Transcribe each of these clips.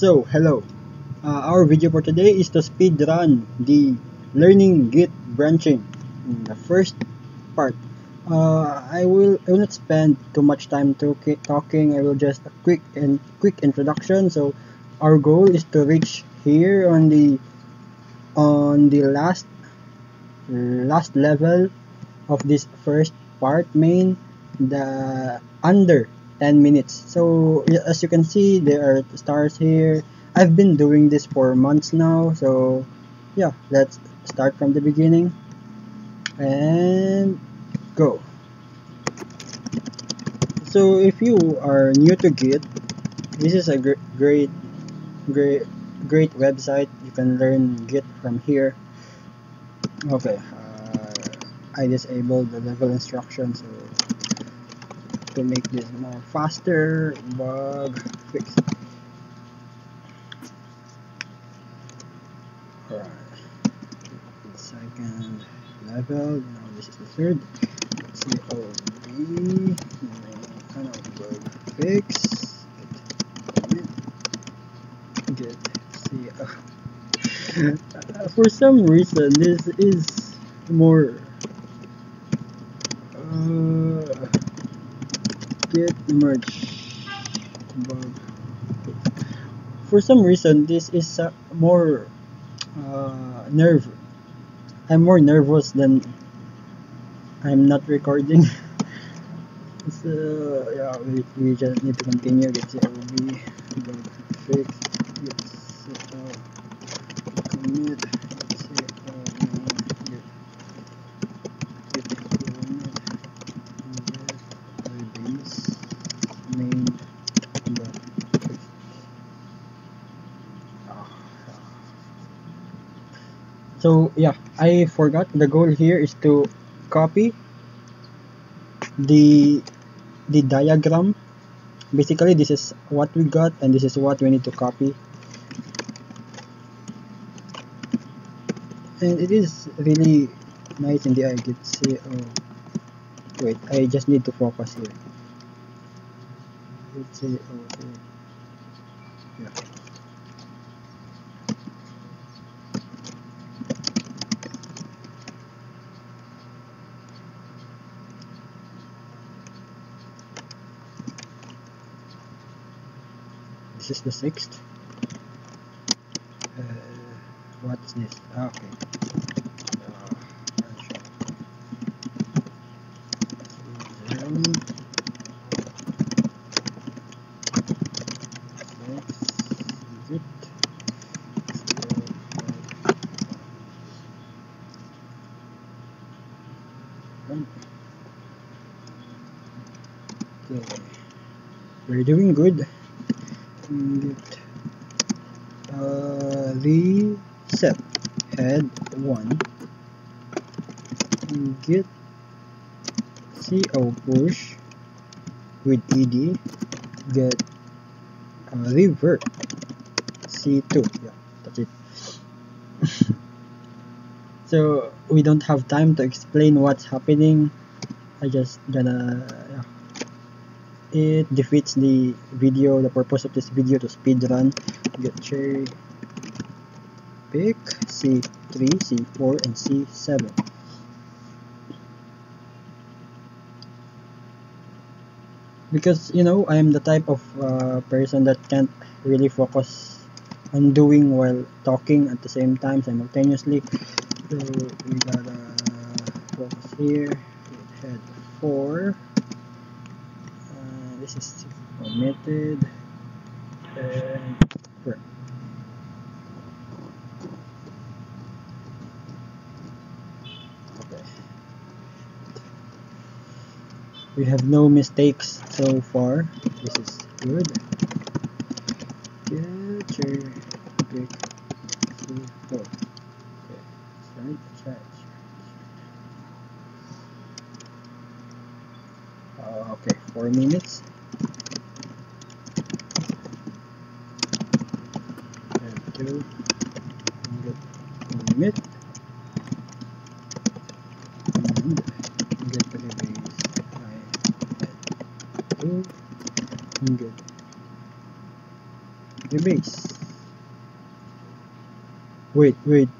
So, hello. Our video for today is to speed run the learning Git branching. In the first part, I will not spend too much time talking. I will just a quick introduction. So, our goal is to reach here on the last level of this first part main, the under 10 minutes. So as you can see, there are stars here. I've been doing this for months now, so yeah, let's start from the beginning and go. So if you are new to Git, this is a great website. You can learn Git from here. Okay, I disabled the level instructions to make this more faster. Bug fix. Alright, second level. Now this is the third. COB. Bug fix. Get for some reason this is more get merge bug. For some reason this is more I'm more nervous than I'm not recording. So yeah, we just need to continue. Get COB bug fix. Get commit. So yeah, I forgot the goal here is to copy the diagram. Basically this is what we got and this is what we need to copy, and it is really nice in the eye. Get wait, I just need to focus here. Let's see. Yeah. This is the sixth. What's this? Okay. Okay. We're doing good. Reset head 1. Git co push with ed. Get revert c2. Yeah, that's it. So we don't have time to explain what's happening. I just gonna it defeats the purpose of this video to speed run. Get cherry pick C3, C4 and C7. Because I am the type of person that can't really focus on doing while talking at the same time simultaneously. So we gotta focus here. Head 4. This is omitted and firm. Okay. We have no mistakes so far. This is good. Get your pick C4. Okay. That's right. Okay, 4 minutes. And 2. Commit. And get the base. 2. And good. rebase. Wait,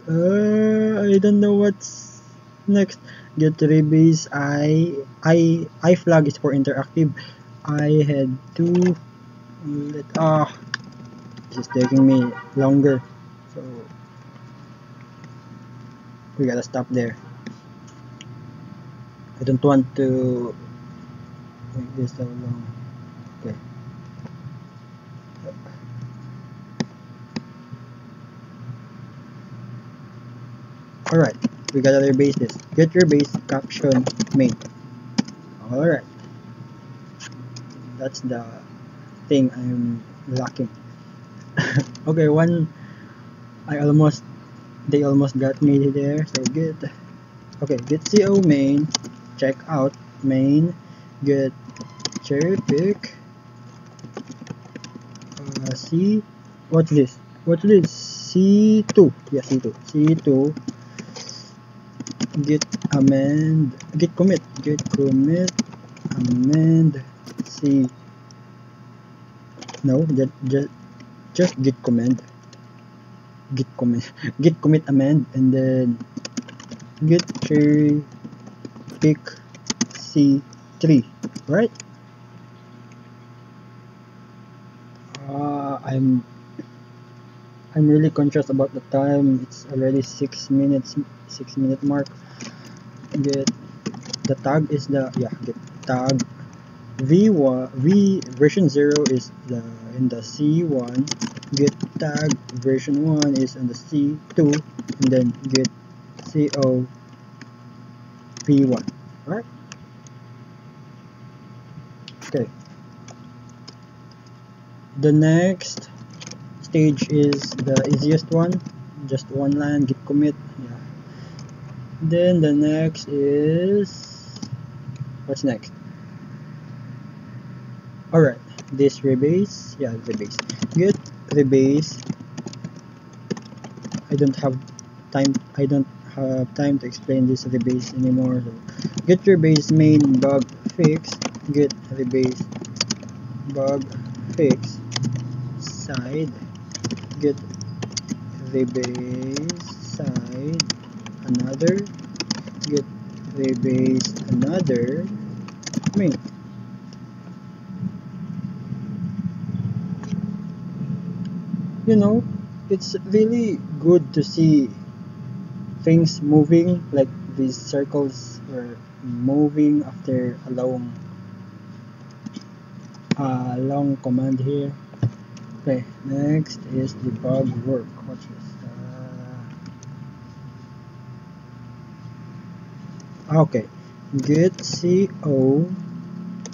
I don't know what's next. Get rebase. I flag is for interactive. I had to this is taking me longer, so we gotta stop there. I don't want to make this so long. Okay. Alright, we gotta rebase this. Get your base caption main. Alright. That's the thing I'm lacking. Okay, they almost got me there, so good. Okay, get CO main, check out main, get cherry pick, C, what's this? C2, yeah, C2, git commit, amend, C, no, just git commit, git commit amend, and then git cherry pick C3, right? I'm really conscious about the time. It's already 6 minutes, 6 minute mark. Get the tag is the get tag v1 v version 0 is in the C1. Get tag version 1 is in the C2, and then get CO v1. Right? Okay. The next stage is the easiest one, just one line, git commit. Yeah. Then the next is, what's next? Alright, this rebase, rebase. Get rebase. I don't have time to explain this rebase anymore. So get rebase main bug fix, get rebase bug fix side, get rebase side another, get rebase another main. You know, it's really good to see things moving, like these circles are moving after a long command here. Okay, next is debug work. What's this? Okay, git co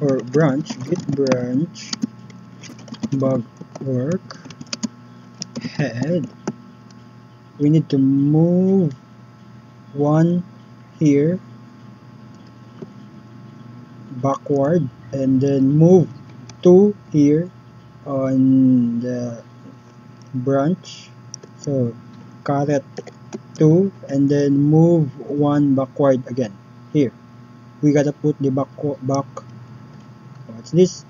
or branch, git branch bug work head. We need to move one here backward, and then move two here on the branch, so caret 2, and then move one backward again. Here we gotta put the back what's this,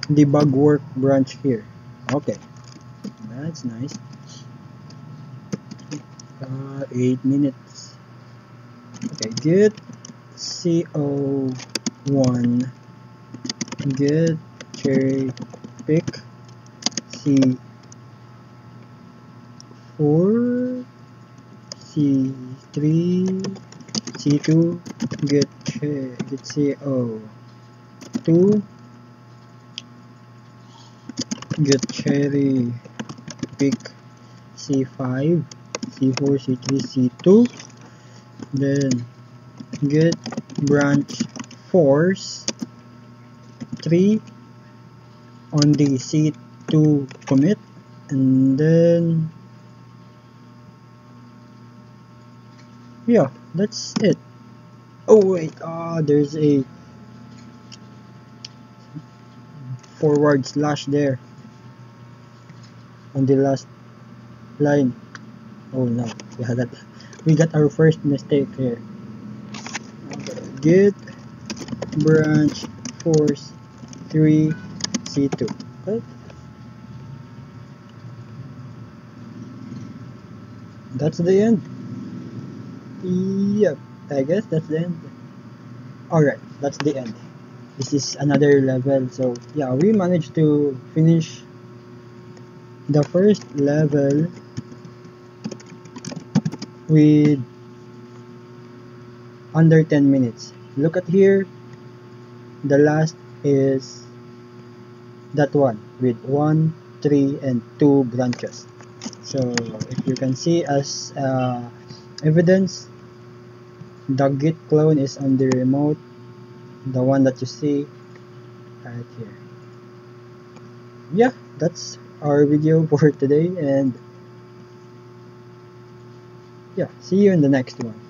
debug work branch here. Okay, that's nice. 8 minutes. Okay, get CO1, get cherry pick C4, C3, C2, get CO2, get cherry pick C5, C4, C3, C2, then get branch force 3 on the C2 commit, and then yeah, that's it. Oh wait, there's a forward slash there on the last line. Oh no, we got our first mistake here. Okay, get branch force 3 C2. Okay, that's the end. Yep, I guess that's the end. Alright, that's the end. This is another level. So yeah, we managed to finish the first level with under 10 minutes. Look at here, the last is that one with 1, 3, and 2 branches. So if you can see as evidence, the Git clone is on the remote, the one that you see right here. Yeah, that's our video for today, and yeah, see you in the next one.